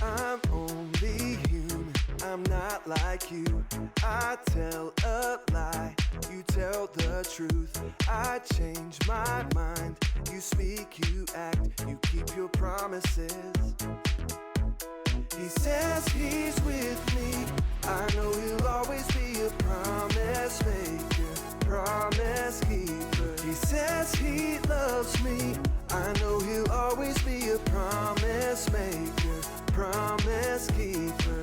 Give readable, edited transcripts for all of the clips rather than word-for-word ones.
I'm only human, I'm not like you. I tell a lie, you tell the truth. I change my mind, you speak, you act, you keep your promises. He says he's with me, I know he'll always be a promise maker, promise keeper. He says he loves me, I know he'll always be a promise maker, promise keeper.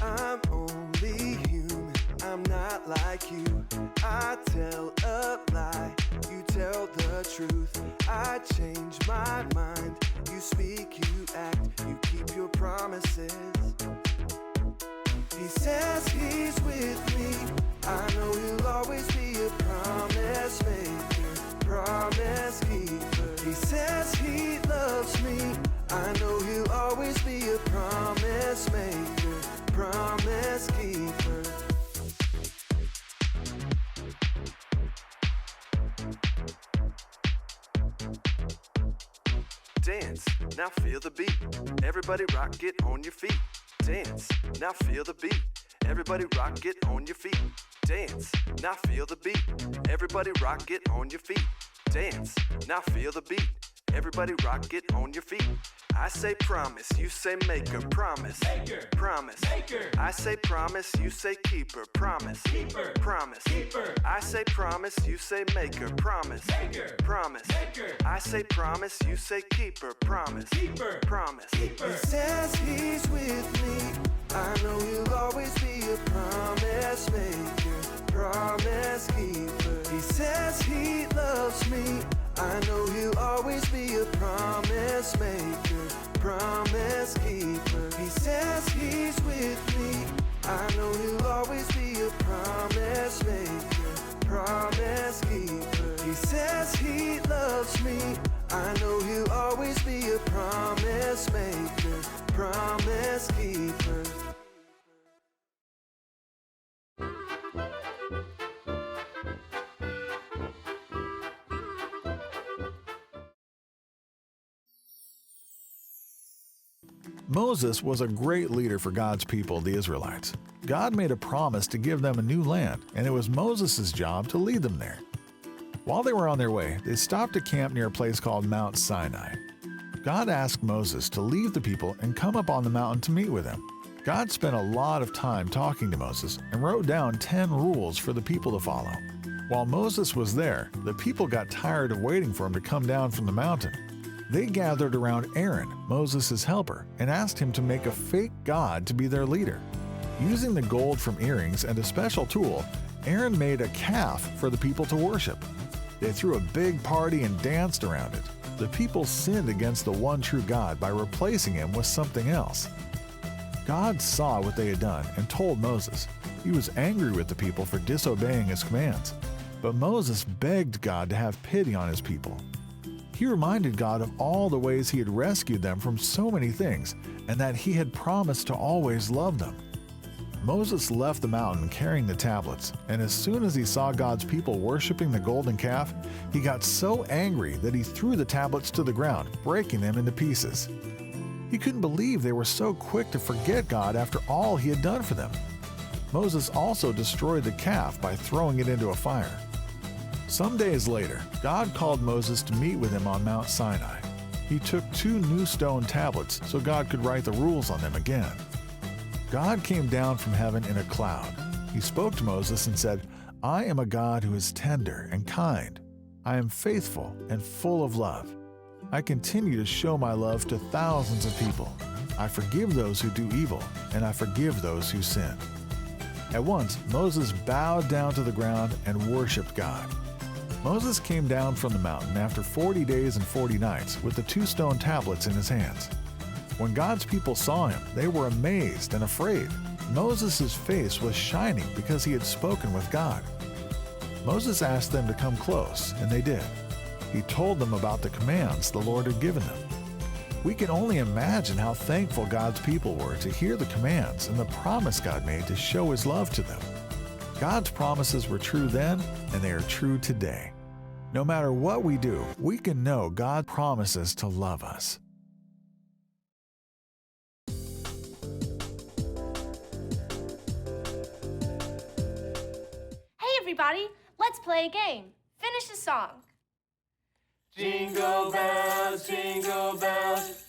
I'm only human, I'm not like you. I tell a lie, you tell the truth. I change my mind, you speak, you act, you keep your promises. He says he's with me, I know he'll always be a promise maker, promise keeper. He says he loves me, I know he'll always be a promise maker, promise keeper. Dance, now feel the beat. Everybody rock, get on your feet. Dance, now feel the beat. Everybody rock, get on your feet. Dance, now feel the beat. Everybody rock, get on your feet. Dance, now feel the beat. Everybody rock, get on your feet. I say promise, you say maker, promise, maker, promise, maker. I say promise, you say keeper, promise, keeper, promise, keeper. I say promise, you say maker, promise, maker, promise, maker. I say promise, you say keeper, promise, keeper, promise, keeper. He says he's with me, I know he'll always be a promise maker, promise keeper. He says he loves me, I know he'll always be a promise maker, promise keeper. He says he's with me, I know he'll always be a promise maker, promise keeper. He says he loves me, I know he'll always be a promise maker, promise keeper. Moses was a great leader for God's people, the Israelites. God made a promise to give them a new land, and it was Moses' job to lead them there. While they were on their way, they stopped to camp near a place called Mount Sinai. God asked Moses to leave the people and come up on the mountain to meet with him. God spent a lot of time talking to Moses and wrote down 10 rules for the people to follow. While Moses was there, the people got tired of waiting for him to come down from the mountain. They gathered around Aaron, Moses' helper, and asked him to make a fake god to be their leader. Using the gold from earrings and a special tool, Aaron made a calf for the people to worship. They threw a big party and danced around it. The people sinned against the one true God by replacing him with something else. God saw what they had done and told Moses. He was angry with the people for disobeying his commands. But Moses begged God to have pity on his people. He reminded God of all the ways he had rescued them from so many things and that he had promised to always love them. Moses left the mountain carrying the tablets, and as soon as he saw God's people worshiping the golden calf, he got so angry that he threw the tablets to the ground, breaking them into pieces. He couldn't believe they were so quick to forget God after all he had done for them. Moses also destroyed the calf by throwing it into a fire. Some days later, God called Moses to meet with him on Mount Sinai. He took 2 new stone tablets so God could write the rules on them again. God came down from heaven in a cloud. He spoke to Moses and said, "I am a God who is tender and kind. I am faithful and full of love. I continue to show my love to thousands of people. I forgive those who do evil, and I forgive those who sin." At once, Moses bowed down to the ground and worshiped God. Moses came down from the mountain after 40 days and 40 nights with the 2 stone tablets in his hands. When God's people saw him, they were amazed and afraid. Moses' face was shining because he had spoken with God. Moses asked them to come close, and they did. He told them about the commands the Lord had given them. We can only imagine how thankful God's people were to hear the commands and the promise God made to show his love to them. God's promises were true then, and they are true today. No matter what we do, we can know God promises to love us. everybody, let's play a game. Finish the song. Jingle bells,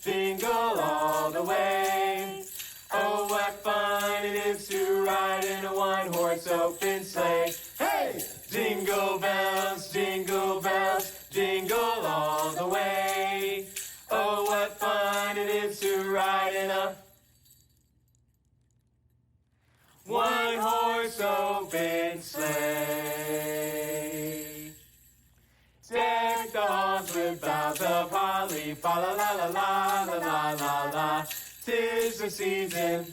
jingle all the way. Oh, what fun it is to ride in a one-horse open sleigh. Hey! Jingle bells, jingle all the way. Oh, what fun it is to ride in a one-horse open sleigh. Deck the halls with boughs of holly, fa la la la la la la la la. 'Tis the season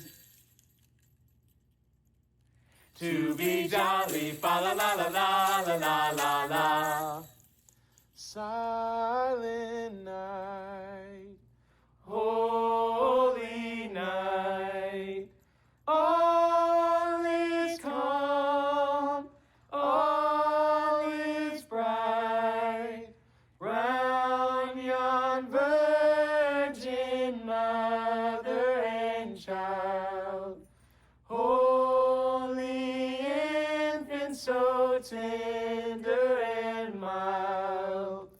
to be jolly, fa la la la la la la la la. Silent night, holy night, all is calm, all is bright, round yon virgin mother and child, holy infant, so tender and mild.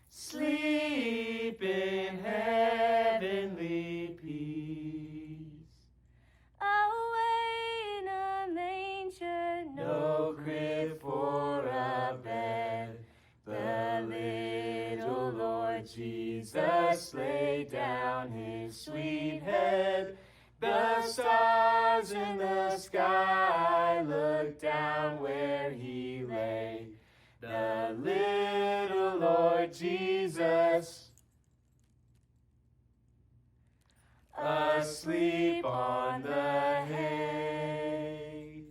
Sleep in heavenly peace. Away in a manger, No crib for a bed. The little Lord Jesus laid down his sweet head. The stars in the sky looked down where he lay. The little Lord Jesus, asleep on the hay.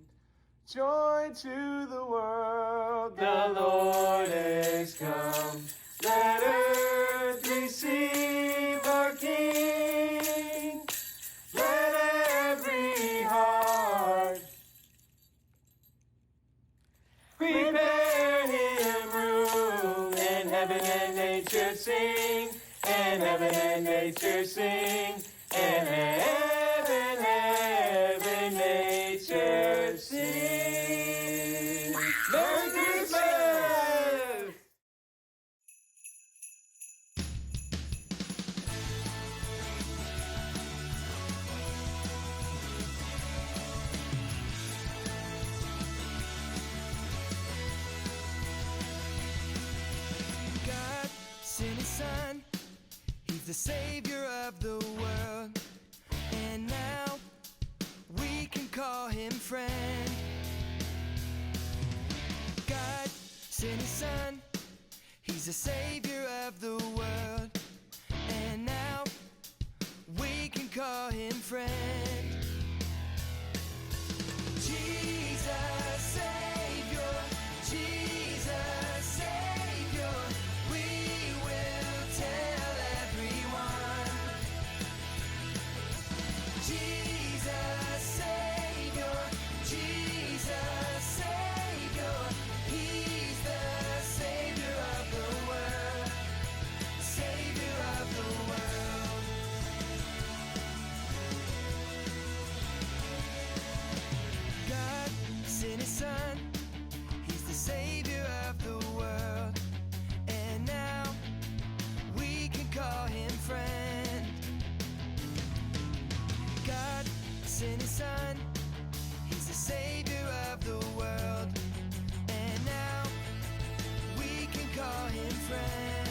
Joy to the world, the Lord is come. Let earth receive our King. Let every heart prepare him room. And heaven and nature sing, and heaven and nature sing, and heaven, nature sing. Merry Christmas! God sent his son, he's the savior of the world, and now we can call him friend. God sent his son, he's the savior of the world, and now we can call him friend. Jesus Savior, Jesus Savior, we will tell everyone. Jesus Savior, Jesus Savior, he's the Savior of the world, Savior of the world. God sent his son, he's the savior of the world, and now we can call him friend. God sent his son, he's the savior of the world, and now we can call him friend.